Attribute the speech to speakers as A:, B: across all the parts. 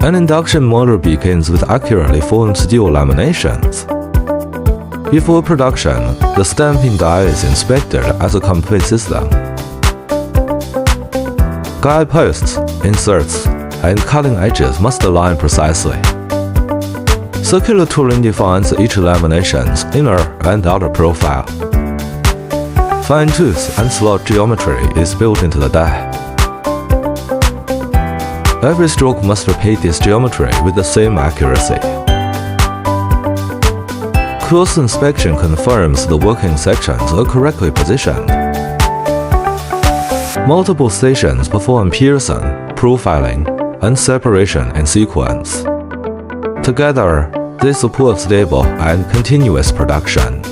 A: An induction motor begins with accurately formed steel laminations. Before production, the stamping die is inspected as a complete system. Guide posts, inserts, and cutting edges must align precisely. Circular tooling defines each lamination's inner and outer profile. Fine tooth and slot geometry is built into the die. Every stroke must repeat this geometry with the same accuracy. Close inspection confirms the working sections are correctly positioned. Multiple stations perform piercing, profiling, and separation in sequence. Together, they support stable and continuous production.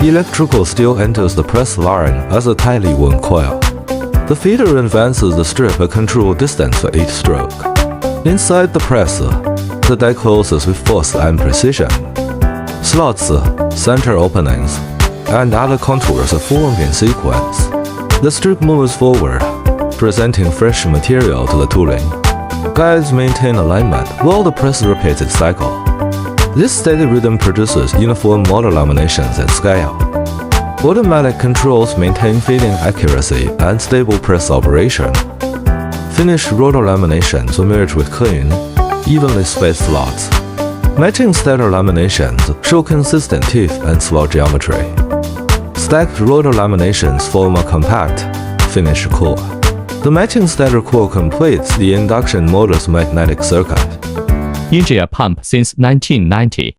A: Electrical steel enters the press line as a tightly wound coil. The feeder advances the strip a controlled distance for each stroke. Inside the press, the die closes with force and precision. Slots, center openings, and other contours are formed in sequence. The strip moves forward, presenting fresh material to the tooling. Guides maintain alignment while the press repeats its cycle. This steady rhythm produces uniform motor laminations at scale. Automatic controls maintain feeding accuracy and stable press operation. Finished rotor laminations emerge with clean, evenly spaced slots. Matching Stator laminations show consistent teeth and slot geometry. Stacked rotor laminations form a compact, finished core. The matching Stator core completes the induction motor's magnetic circuit.
B: Yinjia pump since 1990.